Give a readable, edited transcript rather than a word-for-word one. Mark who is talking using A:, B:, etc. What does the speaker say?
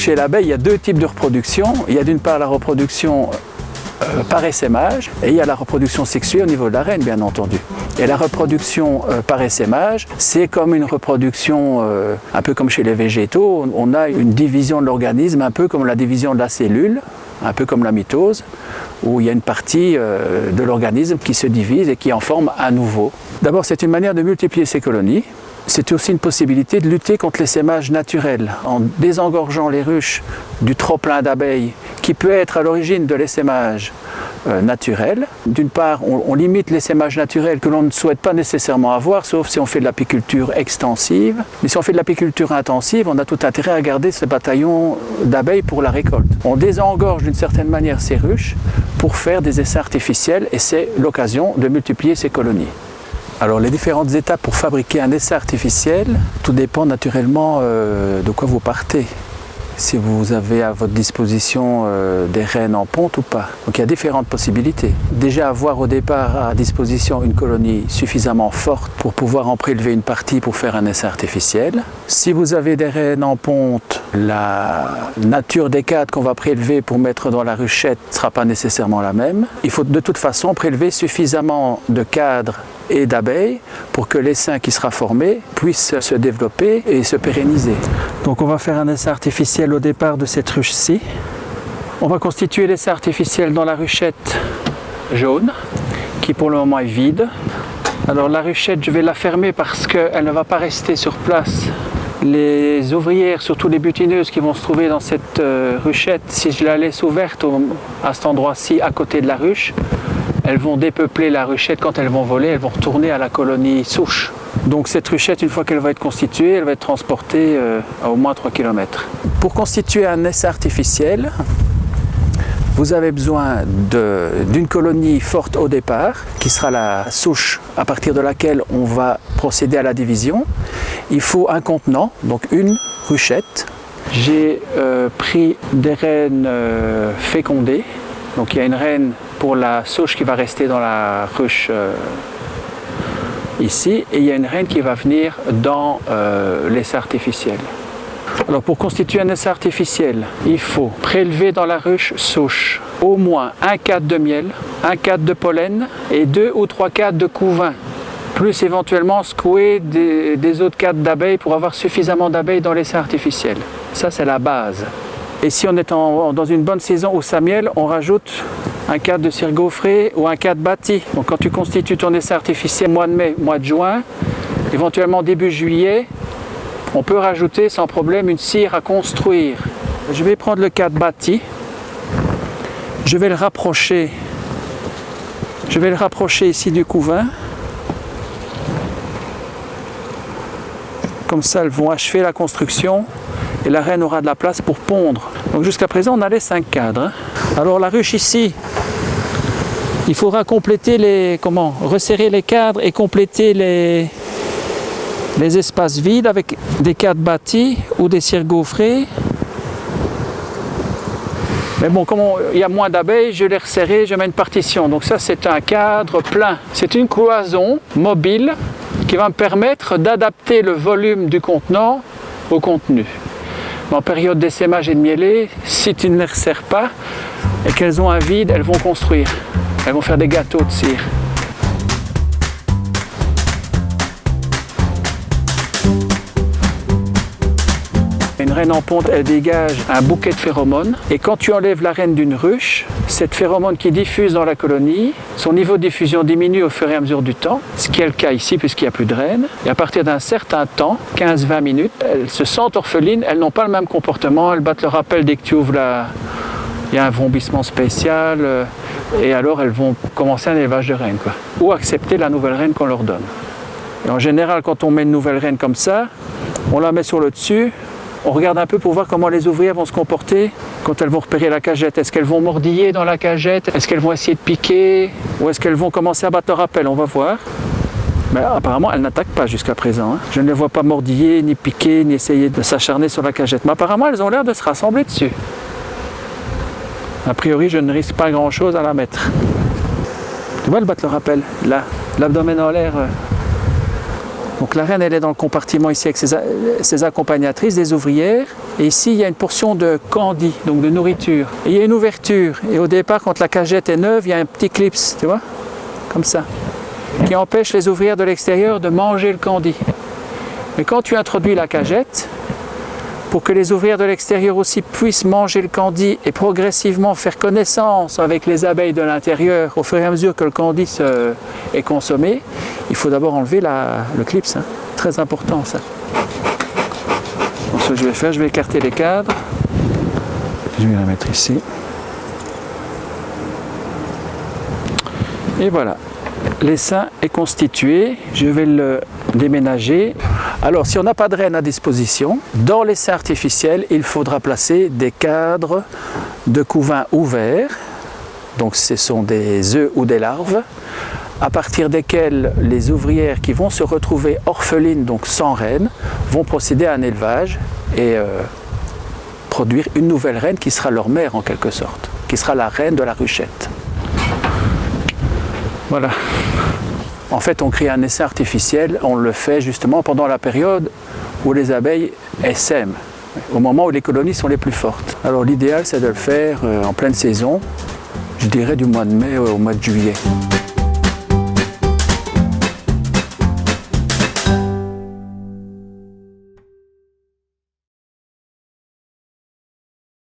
A: Chez l'abeille, il y a deux types de reproduction. Il y a d'une part la reproduction par essaimage et il y a la reproduction sexuée au niveau de la reine, bien entendu. Et la reproduction par essaimage, c'est comme une reproduction un peu comme chez les végétaux. On a une division de l'organisme un peu comme la division de la cellule, un peu comme la mitose, où il y a une partie de l'organisme qui se divise et qui en forme un nouveau. D'abord, c'est une manière de multiplier ses colonies. C'est aussi une possibilité de lutter contre l'essaimage naturel en désengorgeant les ruches du trop-plein d'abeilles qui peut être à l'origine de l'essaimage naturel. D'une part, on limite l'essaimage naturel que l'on ne souhaite pas nécessairement avoir, sauf si on fait de l'apiculture extensive. Mais si on fait de l'apiculture intensive, on a tout intérêt à garder ce bataillon d'abeilles pour la récolte. On désengorge d'une certaine manière ces ruches pour faire des essaims artificiels et c'est l'occasion de multiplier ces colonies. Alors les différentes étapes pour fabriquer un essaim artificiel, tout dépend naturellement de quoi vous partez. Si vous avez à votre disposition des reines en ponte ou pas. Donc il y a différentes possibilités. Déjà avoir au départ à disposition une colonie suffisamment forte pour pouvoir en prélever une partie pour faire un essaim artificiel. Si vous avez des reines en ponte, la nature des cadres qu'on va prélever pour mettre dans la ruchette ne sera pas nécessairement la même. Il faut de toute façon prélever suffisamment de cadres et d'abeilles pour que l'essaim qui sera formé puisse se développer et se pérenniser. Donc on va faire un essaim artificiel au départ de cette ruche-ci. On va constituer l'essaim artificiel dans la ruchette jaune qui pour le moment est vide. Alors la ruchette, je vais la fermer parce qu'elle ne va pas rester sur place. Les ouvrières, surtout les butineuses qui vont se trouver dans cette ruchette, si je la laisse ouverte à cet endroit-ci à côté de la ruche, elles vont dépeupler la ruchette. Quand elles vont voler, elles vont retourner à la colonie souche. Donc cette ruchette, une fois qu'elle va être constituée, elle va être transportée à au moins 3 km. Pour constituer un essaim artificiel, vous avez besoin d'une colonie forte au départ, qui sera la souche à partir de laquelle on va procéder à la division. Il faut un contenant, donc une ruchette. J'ai pris des reines fécondées. Donc il y a une reine pour la souche qui va rester dans la ruche ici, et il y a une reine qui va venir dans l'essaim artificiel. Alors pour constituer un essaim artificiel, il faut prélever dans la ruche souche au moins un cadre de miel, un cadre de pollen et 2 ou 3 cadres de couvain, plus éventuellement secouer des autres cadres d'abeilles pour avoir suffisamment d'abeilles dans l'essaim artificiel. Ça c'est la base. Et si on est dans une bonne saison où ça miel, on rajoute un cadre de cire gaufrée ou un cadre bâti. Donc quand tu constitues ton essaim artificiel mois de mai, mois de juin, éventuellement début juillet, on peut rajouter sans problème une cire à construire. Je vais prendre le cadre bâti, je vais le rapprocher ici du couvain. Comme ça, elles vont achever la construction et la reine aura de la place pour pondre. Donc jusqu'à présent, on a les 5 cadres. Alors la ruche ici, il faudra compléter resserrer les cadres et compléter les espaces vides avec des cadres bâtis ou des cires gaufrées. Mais bon, comme il y a moins d'abeilles, je l'ai resserré, je mets une partition. Donc ça, c'est un cadre plein. C'est une cloison mobile qui va me permettre d'adapter le volume du contenant au contenu. En période d'essaimage et de mielée, si tu ne les resserres pas et qu'elles ont un vide, elles vont construire. Elles vont faire des gâteaux de cire. Une reine en ponte, elle dégage un bouquet de phéromones. Et quand tu enlèves la reine d'une ruche, cette phéromone qui diffuse dans la colonie, son niveau de diffusion diminue au fur et à mesure du temps, ce qui est le cas ici puisqu'il n'y a plus de reine. Et à partir d'un certain temps, 15-20 minutes, elles se sentent orphelines, elles n'ont pas le même comportement, elles battent le rappel dès que tu ouvres il y a un vrombissement spécial, et alors elles vont commencer un élevage de reines, quoi. Ou accepter la nouvelle reine qu'on leur donne. Et en général, quand on met une nouvelle reine comme ça, on la met sur le dessus. On regarde un peu pour voir comment les ouvrières vont se comporter quand elles vont repérer la cagette. Est-ce qu'elles vont mordiller dans la cagette? Est-ce qu'elles vont essayer de piquer? Ou est-ce qu'elles vont commencer à battre leur rappel? On va voir. Mais apparemment, elles n'attaquent pas jusqu'à présent, hein. Je ne les vois pas mordiller, ni piquer, ni essayer de s'acharner sur la cagette. Mais apparemment, elles ont l'air de se rassembler dessus. A priori, je ne risque pas grand-chose à la mettre. Tu vois, elles battent leur rappel. Là, l'abdomen en l'air. Donc la reine, elle est dans le compartiment ici avec ses accompagnatrices, des ouvrières. Et ici, il y a une portion de candy, donc de nourriture. Et il y a une ouverture. Et au départ, quand la cagette est neuve, il y a un petit clips, tu vois, comme ça, qui empêche les ouvrières de l'extérieur de manger le candy. Mais quand tu introduis la cagette, pour que les ouvrières de l'extérieur aussi puissent manger le candy et progressivement faire connaissance avec les abeilles de l'intérieur au fur et à mesure que le candy est consommé, il faut d'abord enlever le clips, hein. Très important ça. Donc ce que je vais faire, je vais écarter les cadres. Je vais la mettre ici. Et voilà, l'essaim est constitué, je vais le déménager. Alors, si on n'a pas de reine à disposition, dans l'essaim artificiel, il faudra placer des cadres de couvain ouverts. Donc, ce sont des œufs ou des larves, à partir desquels les ouvrières qui vont se retrouver orphelines, donc sans reine, vont procéder à un élevage et produire une nouvelle reine qui sera leur mère en quelque sorte, qui sera la reine de la ruchette. Voilà. En fait, on crée un essaim artificiel, on le fait justement pendant la période où les abeilles essaiment, au moment où les colonies sont les plus fortes. Alors l'idéal, c'est de le faire en pleine saison, je dirais du mois de mai au mois de juillet.